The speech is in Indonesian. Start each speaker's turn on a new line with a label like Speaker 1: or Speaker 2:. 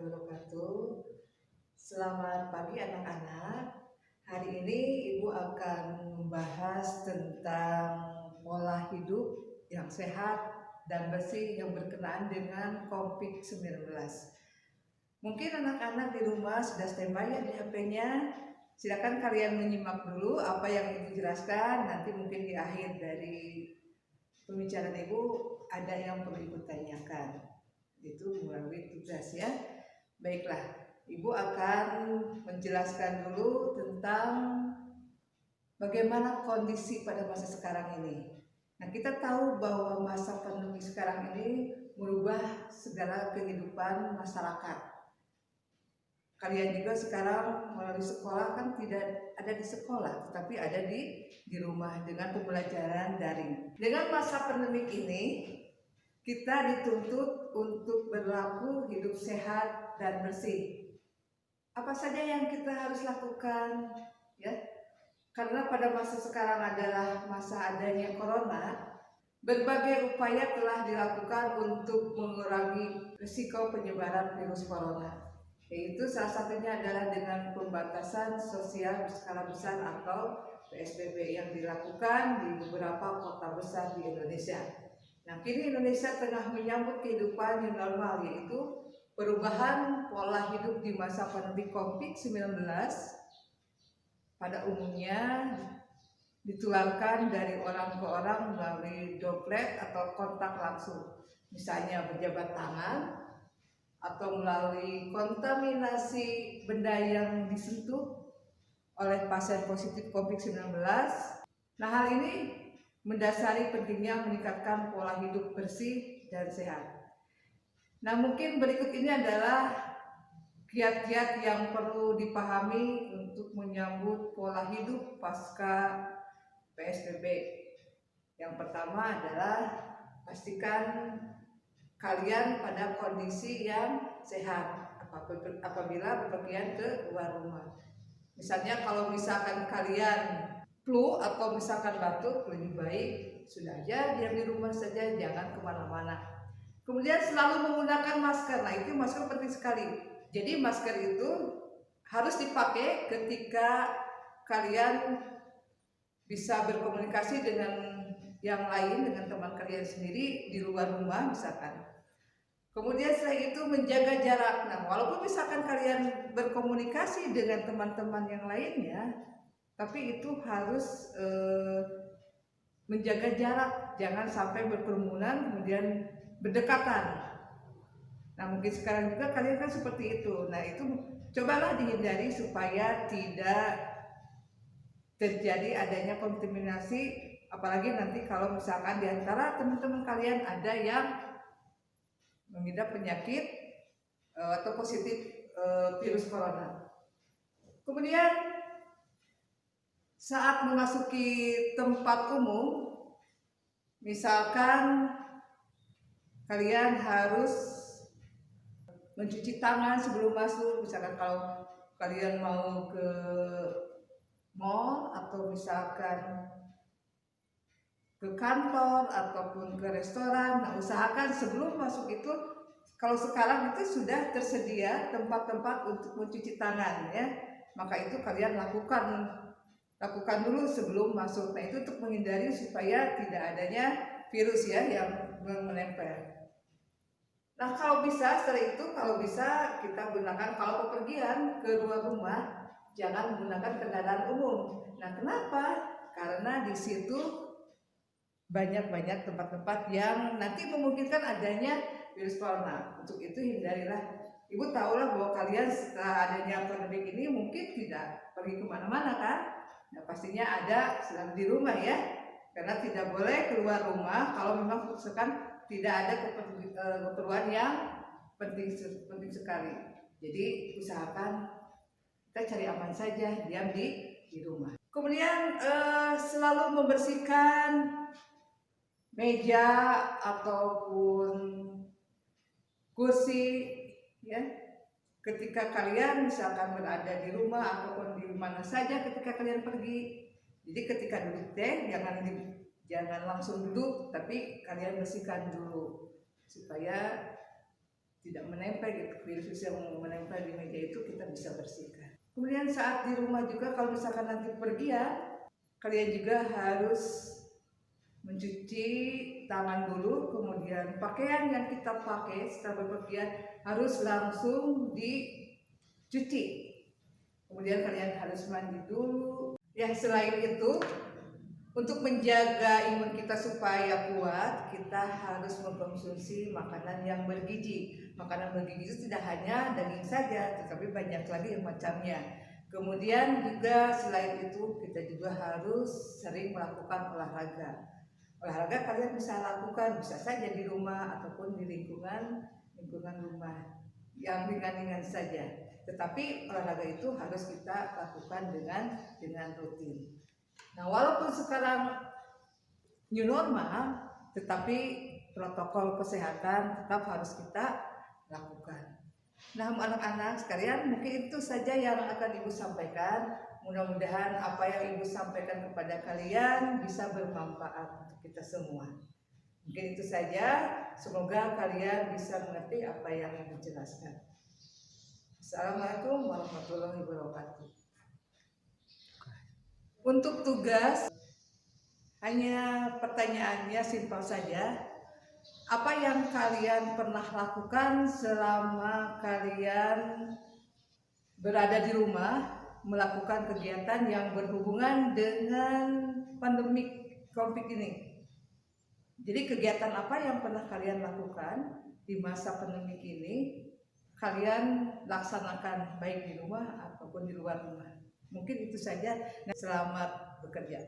Speaker 1: wabarakatuh. Selamat pagi anak-anak. Hari ini Ibu akan membahas tentang pola hidup yang sehat dan bersih yang berkenaan dengan COVID-19. Mungkin anak-anak di rumah sudah standby ya di HP-nya. Silakan kalian menyimak dulu apa yang Ibu jelaskan. Nanti mungkin di akhir dari pembicaraan Ibu ada yang perlu Ibu tanyakan. Itu melalui tugas ya. Baiklah, Ibu akan menjelaskan dulu tentang bagaimana kondisi pada masa sekarang ini. Nah, kita tahu bahwa masa pandemi sekarang ini merubah segala kehidupan masyarakat. Kalian juga sekarang melalui sekolah kan tidak ada di sekolah, tetapi ada di rumah dengan pembelajaran daring. Dengan masa pandemi ini, kita dituntut untuk berlaku hidup sehat dan bersih. Apa saja yang kita harus lakukan ya? Karena pada masa sekarang adalah masa adanya corona, berbagai upaya telah dilakukan untuk mengurangi risiko penyebaran virus corona. Yaitu salah satunya adalah dengan pembatasan sosial berskala besar atau PSBB yang dilakukan di beberapa kota besar di Indonesia. Nah, kini Indonesia tengah menyambut kehidupan yang normal, yaitu perubahan pola hidup di masa pandemi COVID-19 pada umumnya ditularkan dari orang ke orang melalui droplet atau kontak langsung, misalnya berjabat tangan atau melalui kontaminasi benda yang disentuh oleh pasien positif COVID-19. Nah, hal ini mendasari pentingnya meningkatkan pola hidup bersih dan sehat. Nah, mungkin berikut ini adalah kiat-kiat yang perlu dipahami untuk menyambut pola hidup pasca PSBB. Yang pertama adalah pastikan kalian pada kondisi yang sehat apabila bepergian ke luar rumah. Misalnya kalau misalkan kalian flu atau misalkan batuk, lebih baik sudah aja diam di rumah saja, jangan kemana-mana. Kemudian selalu menggunakan masker. Nah, itu masker penting sekali. Jadi masker itu harus dipakai ketika kalian bisa berkomunikasi dengan yang lain, dengan teman kalian sendiri di luar rumah misalkan. Kemudian setelah itu menjaga jarak. Nah, walaupun misalkan kalian berkomunikasi dengan teman-teman yang lainnya, tapi itu harus menjaga jarak, jangan sampai berkerumunan kemudian berdekatan. Nah, mungkin sekarang juga kalian kan seperti itu. Nah, itu cobalah dihindari supaya tidak terjadi adanya kontaminasi, apalagi nanti kalau misalkan di antara teman-teman kalian ada yang mengidap penyakit atau positif virus corona. Kemudian saat memasuki tempat umum, misalkan kalian harus mencuci tangan sebelum masuk. Misalkan kalau kalian mau ke mall atau misalkan ke kantor ataupun ke restoran, nah usahakan sebelum masuk itu, kalau sekarang itu sudah tersedia tempat-tempat untuk mencuci tangan ya, maka itu kalian lakukan dulu sebelum masuk. Nah, itu untuk menghindari supaya tidak adanya virus ya yang menempel. Nah, kalau bisa setelah itu, kalau bisa kita gunakan, kalau bepergian ke luar rumah jangan menggunakan kendaraan umum. Nah, kenapa? Karena di situ banyak tempat-tempat yang nanti memungkinkan adanya virus corona. Untuk itu hindarilah. Ibu tahulah bahwa kalian setelah adanya pandemi ini mungkin tidak pergi kemana-mana kan? Nah, pastinya ada selalu di rumah ya, karena tidak boleh keluar rumah kalau memang misalkan tidak ada keperluan yang penting sekali. Jadi usahakan kita cari aman saja, diam di rumah. Kemudian selalu membersihkan meja ataupun kursi ya, ketika kalian misalkan berada di rumah ataupun di mana saja ketika kalian pergi. Jadi ketika duduk jangan langsung duduk, tapi kalian bersihkan dulu supaya tidak menempel gitu, virus yang menempel di meja itu kita bisa bersihkan. Kemudian saat di rumah juga kalau misalkan nanti pergi ya, kalian juga harus mencuci tangan dulu, kemudian pakaian yang kita pakai setelah bepergian harus langsung dicuci. Kemudian kalian harus mandi dulu. Ya, selain itu, untuk menjaga imun kita supaya kuat, kita harus mengkonsumsi makanan yang bergizi. Makanan bergizi itu tidak hanya daging saja, tetapi banyak lagi macamnya. Kemudian juga selain itu, kita juga harus sering melakukan olahraga. Olahraga kalian bisa lakukan, bisa saja di rumah ataupun di lingkungan rumah yang ringan-ringan saja. Tetapi olahraga itu harus kita lakukan dengan rutin. Nah, walaupun sekarang new normal, tetapi protokol kesehatan tetap harus kita lakukan. Nah, anak-anak sekalian, mungkin itu saja yang akan Ibu sampaikan. Mudah-mudahan apa yang Ibu sampaikan kepada kalian bisa bermanfaat untuk kita semua. Mungkin itu saja. Semoga kalian bisa mengerti apa yang Ibu jelaskan. Assalamualaikum warahmatullahi wabarakatuh. Untuk tugas, hanya pertanyaannya simpel saja. Apa yang kalian pernah lakukan selama kalian berada di rumah melakukan kegiatan yang berhubungan dengan pandemi COVID ini? Jadi kegiatan apa yang pernah kalian lakukan di masa pandemi ini kalian laksanakan baik di rumah ataupun di luar rumah? Mungkin itu saja. Selamat bekerja.